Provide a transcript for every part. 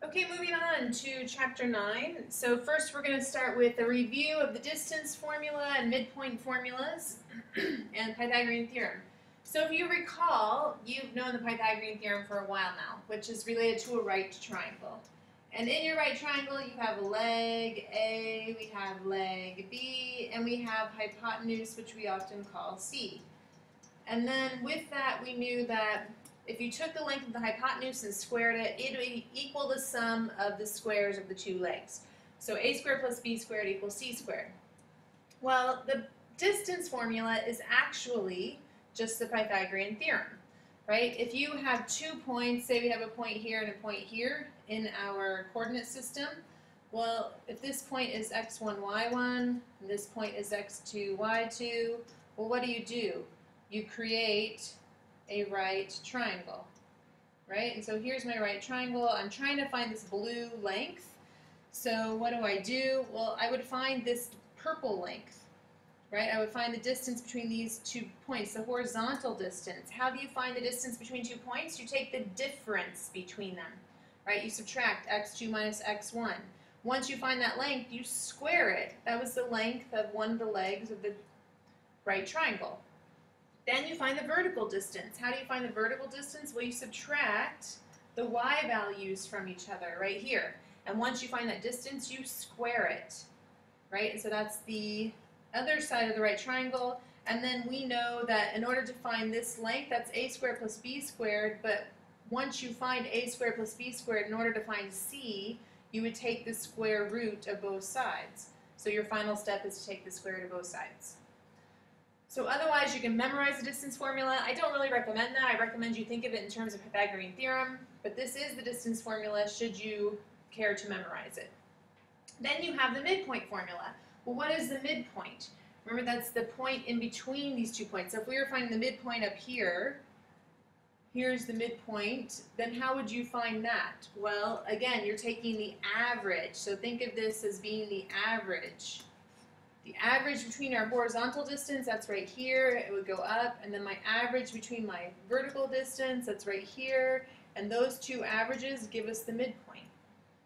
Okay, moving on to chapter 9. So first we're going to start with a review of the distance formula and midpoint formulas and Pythagorean theorem. So if you recall, you've known the Pythagorean theorem for a while now, which is related to a right triangle. And in your right triangle you have leg A, we have leg B, and we have hypotenuse, which we often call C. And then with that we knew that if you took the length of the hypotenuse and squared it, it would equal the sum of the squares of the two legs. So a squared plus b squared equals c squared. Well, the distance formula is actually just the Pythagorean theorem, right? If you have 2 points, say we have a point here and a point here in our coordinate system, well, if this point is x1, y1, and this point is x2, y2, well, what do? You create a right triangle, right? And so here's my right triangle. I'm trying to find this blue length. So what do? Well, I would find this purple length, right? I would find the distance between these 2 points, the horizontal distance. How do you find the distance between 2 points? You take the difference between them, right? You subtract x2 minus x1. Once you find that length, you square it. That was the length of one of the legs of the right triangle. Then you find the vertical distance. How do you find the vertical distance? Well, you subtract the y values from each other right here. And once you find that distance, you square it, right? And so that's the other side of the right triangle. And then we know that in order to find this length, that's a squared plus b squared. But once you find a squared plus b squared, in order to find c, you would take the square root of both sides. So your final step is to take the square root of both sides. So otherwise, you can memorize the distance formula. I don't really recommend that. I recommend you think of it in terms of Pythagorean theorem, but this is the distance formula should you care to memorize it. Then you have the midpoint formula. Well, what is the midpoint? Remember, that's the point in between these 2 points. So if we were finding the midpoint up here, here's the midpoint, then how would you find that? Well, again, you're taking the average. So think of this as being the average. The average between our horizontal distance, that's right here, it would go up, and then my average between my vertical distance, that's right here, and those two averages give us the midpoint.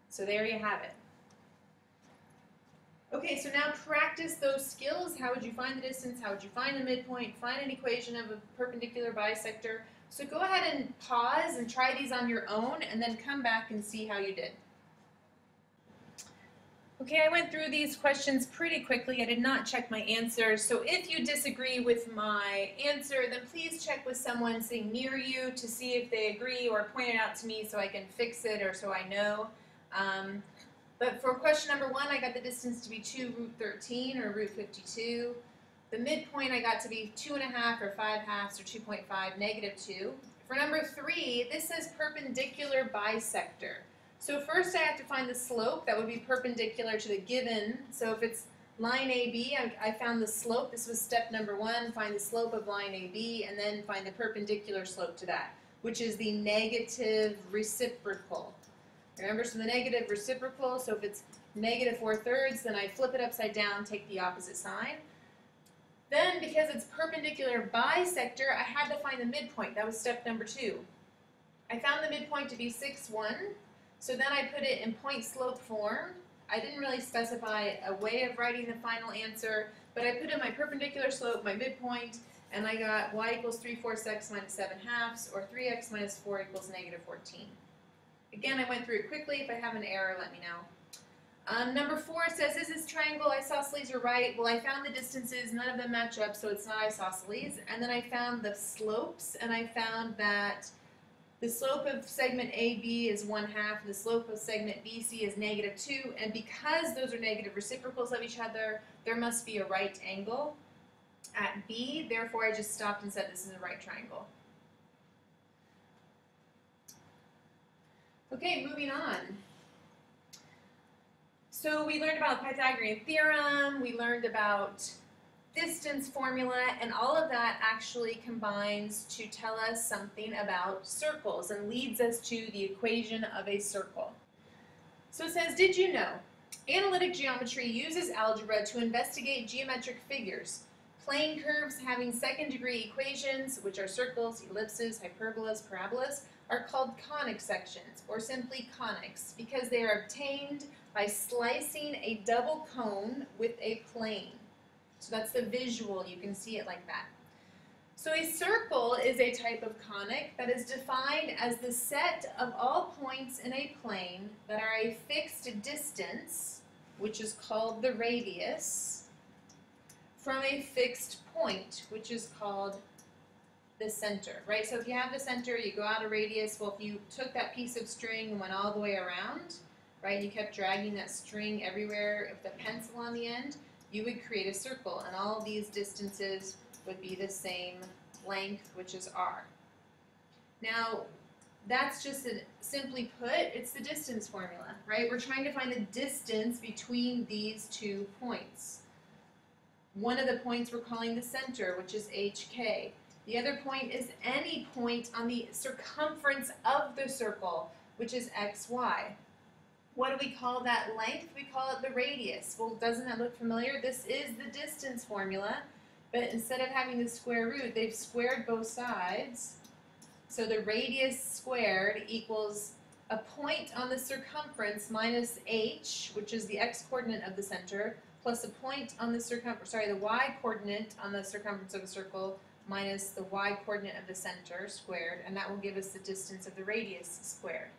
So there you have it. Okay, so now practice those skills. How would you find the distance? How would you find the midpoint? Find an equation of a perpendicular bisector. So go ahead and pause and try these on your own, and then come back and see how you did. Okay, I went through these questions pretty quickly. I did not check my answers. So if you disagree with my answer, then please check with someone sitting near you to see if they agree, or point it out to me so I can fix it or so I know. But for question number 1, I got the distance to be 2 root 13 or root 52. The midpoint I got to be 2.5 or 5 halves or 2.5, negative 2. For number 3, this says perpendicular bisector. So first I have to find the slope that would be perpendicular to the given. So if it's line AB, I found the slope. This was step number 1, find the slope of line AB, and then find the perpendicular slope to that, which is the negative reciprocal. Remember, so the negative reciprocal, so if it's negative 4/3, then I flip it upside down, take the opposite sign. Then, because it's perpendicular bisector, I had to find the midpoint. That was step number 2. I found the midpoint to be 6, 1. So then I put it in point slope form. I didn't really specify a way of writing the final answer, but I put in my perpendicular slope, my midpoint, and I got y equals 3/4 x minus 7 halves, or 3x minus 4 equals negative 14. Again, I went through it quickly. If I have an error, let me know. Number 4 says, is this triangle isosceles or right? Well, I found the distances. None of them match up, so it's not isosceles. And then I found the slopes, and I found that the slope of segment AB is 1/2, and the slope of segment BC is negative 2. And because those are negative reciprocals of each other, there must be a right angle at B. Therefore, I just stopped and said this is a right triangle. Okay, moving on. So we learned about Pythagorean theorem, we learned about distance formula, and all of that actually combines to tell us something about circles and leads us to the equation of a circle. So it says, did you know? Analytic geometry uses algebra to investigate geometric figures. Plane curves having second-degree equations, which are circles, ellipses, hyperbolas, parabolas, are called conic sections, or simply conics, because they are obtained by slicing a double cone with a plane. So that's the visual, you can see it like that. So a circle is a type of conic that is defined as the set of all points in a plane that are a fixed distance, which is called the radius, from a fixed point, which is called the center, right? So if you have the center, you go out a radius. Well, if you took that piece of string and went all the way around, right, you kept dragging that string everywhere with a pencil on the end, you would create a circle, and all of these distances would be the same length, which is r. Now, that's just simply put, it's the distance formula, right? We're trying to find the distance between these 2 points. One of the points we're calling the center, which is hk. The other point is any point on the circumference of the circle, which is xy. What do we call that length? We call it the radius. Well, doesn't that look familiar? This is the distance formula, but instead of having the square root, they've squared both sides. So the radius squared equals a point on the circumference minus h, which is the x-coordinate of the center, plus a point on the the y-coordinate on the circumference of a circle, minus the y-coordinate of the center squared, and that will give us the distance of the radius squared.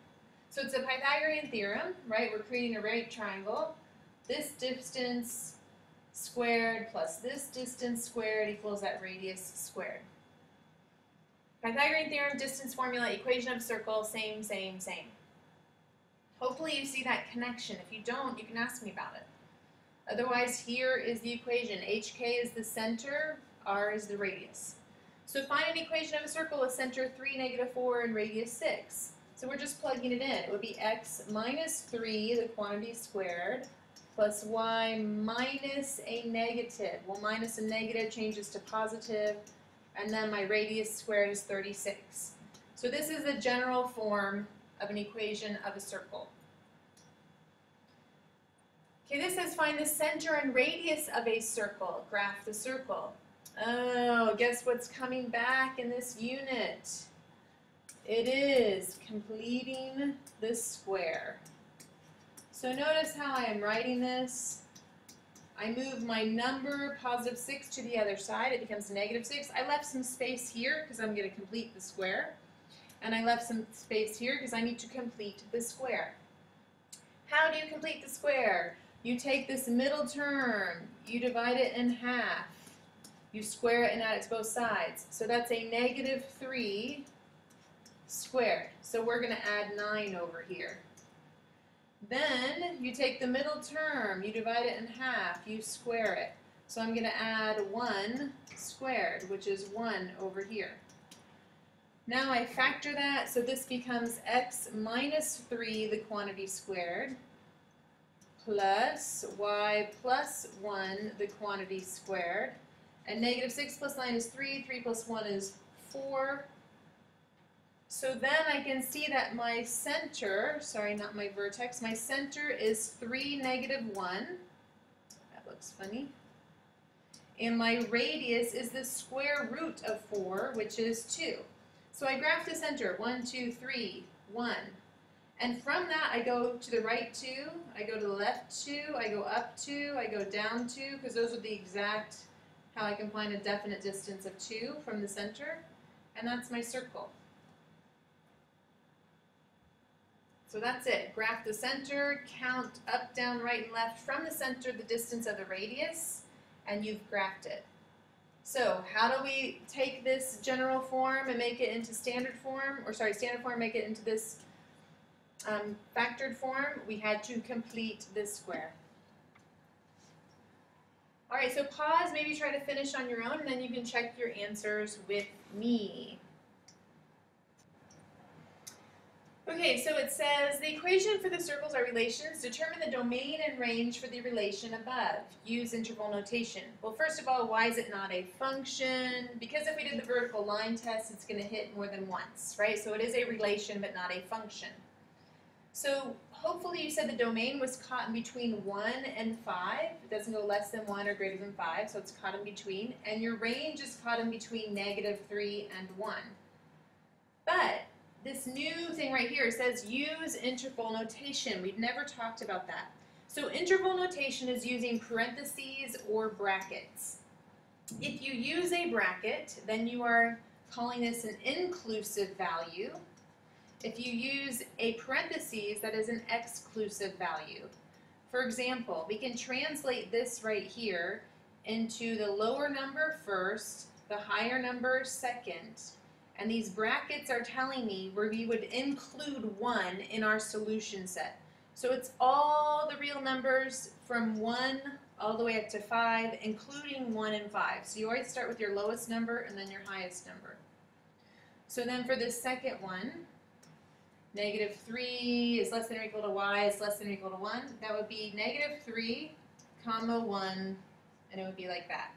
So it's a Pythagorean theorem, right? We're creating a right triangle. This distance squared plus this distance squared equals that radius squared. Pythagorean theorem, distance formula, equation of circle, same, same, same. Hopefully you see that connection. If you don't, you can ask me about it. Otherwise, here is the equation. HK is the center, R is the radius. So find an equation of a circle with center 3, -4, and radius 6. So we're just plugging it in. It would be x minus 3, the quantity squared, plus y minus a negative. Well, minus a negative changes to positive, and then my radius squared is 36. So this is the general form of an equation of a circle. Okay, this says find the center and radius of a circle. Graph the circle. Oh, guess what's coming back in this unit? It is completing the square. So notice how I am writing this. I move my number, positive 6, to the other side. It becomes negative 6. I left some space here because I'm going to complete the square. And I left some space here because I need to complete the square. How do you complete the square? You take this middle term, you divide it in half. You square it and add it to both sides. So that's a negative 3 squared. So we're going to add 9 over here. Then you take the middle term, you divide it in half, you square it. So I'm going to add 1 squared, which is 1 over here. Now I factor that, so this becomes x minus 3, the quantity squared, plus y plus 1, the quantity squared. And negative 6 plus 9 is 3, 3 plus 1 is 4. So then I can see that my center, sorry, not my vertex, my center is 3, -1. That looks funny. And my radius is the square root of 4, which is 2. So I graph the center, 1, 2, 3, 1. And from that, I go to the right 2, I go to the left 2, I go up 2, I go down 2, because those are the exact, how I can find a definite distance of 2 from the center. And that's my circle. So that's it. Graph the center, count up, down, right, and left from the center the distance of the radius, and you've graphed it. So how do we take this general form and make it into standard form, or sorry, standard form, make it into this factored form? We had to complete this square. All right, so pause, maybe try to finish on your own, and then you can check your answers with me. Okay, so it says, the equation for the circles are relations. Determine the domain and range for the relation above. Use interval notation. Well, first of all, why is it not a function? Because if we did the vertical line test, it's going to hit more than once, right? So it is a relation, but not a function. So hopefully you said the domain was caught in between 1 and 5. It doesn't go less than 1 or greater than 5, so it's caught in between. And your range is caught in between -3 and 1. But this new thing right here says use interval notation. We've never talked about that. So interval notation is using parentheses or brackets. If you use a bracket, then you are calling this an inclusive value. If you use a parentheses, that is an exclusive value. For example, we can translate this right here into the lower number first, the higher number second. And these brackets are telling me where we would include 1 in our solution set. So it's all the real numbers from 1 all the way up to 5, including 1 and 5. So you always start with your lowest number and then your highest number. So then for the second one, -3 is less than or equal to y is less than or equal to 1. That would be -3, comma 1, and it would be like that.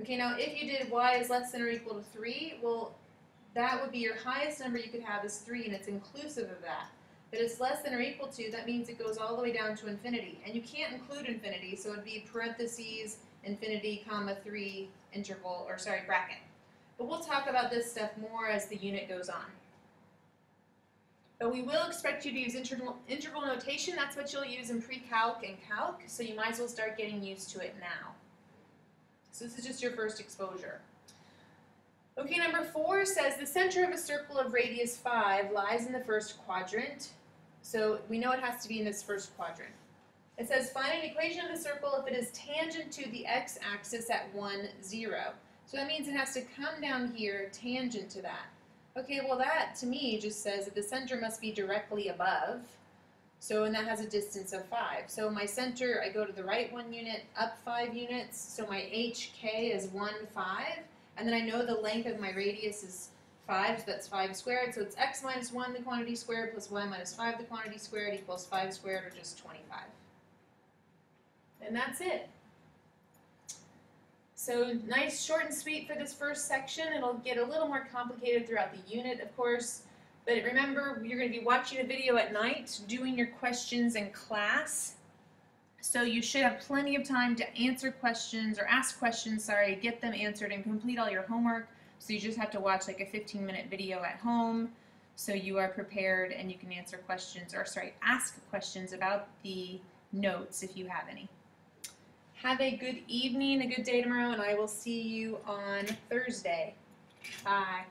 Okay, now if you did y is less than or equal to 3, well, that would be your highest number you could have is 3, and it's inclusive of that. But it's less than or equal to, that means it goes all the way down to infinity. And you can't include infinity, so it would be parentheses, infinity, comma 3, interval, or sorry, bracket. But we'll talk about this stuff more as the unit goes on. But we will expect you to use interval notation. That's what you'll use in pre-calc and calc, so you might as well start getting used to it now. So this is just your first exposure. Okay, number 4 says the center of a circle of radius 5 lies in the first quadrant. So we know it has to be in this first quadrant. It says find an equation of the circle if it is tangent to the x-axis at 1, 0. So that means it has to come down here tangent to that. Okay, well that to me just says that the center must be directly above. So, and that has a distance of 5. So my center, I go to the right 1 unit, up 5 units. So my HK is 1, 5. And then I know the length of my radius is 5, so that's 5 squared. So it's x minus 1, the quantity squared, plus y minus 5, the quantity squared, equals 5 squared, or just 25. And that's it. So nice, short and sweet for this first section. It'll get a little more complicated throughout the unit, of course. But remember, you're going to be watching a video at night, doing your questions in class. So you should have plenty of time to answer questions, or ask questions, sorry, get them answered and complete all your homework. So you just have to watch like a 15-minute video at home so you are prepared and you can answer questions, or sorry, ask questions about the notes if you have any. Have a good evening, a good day tomorrow, and I will see you on Thursday. Bye.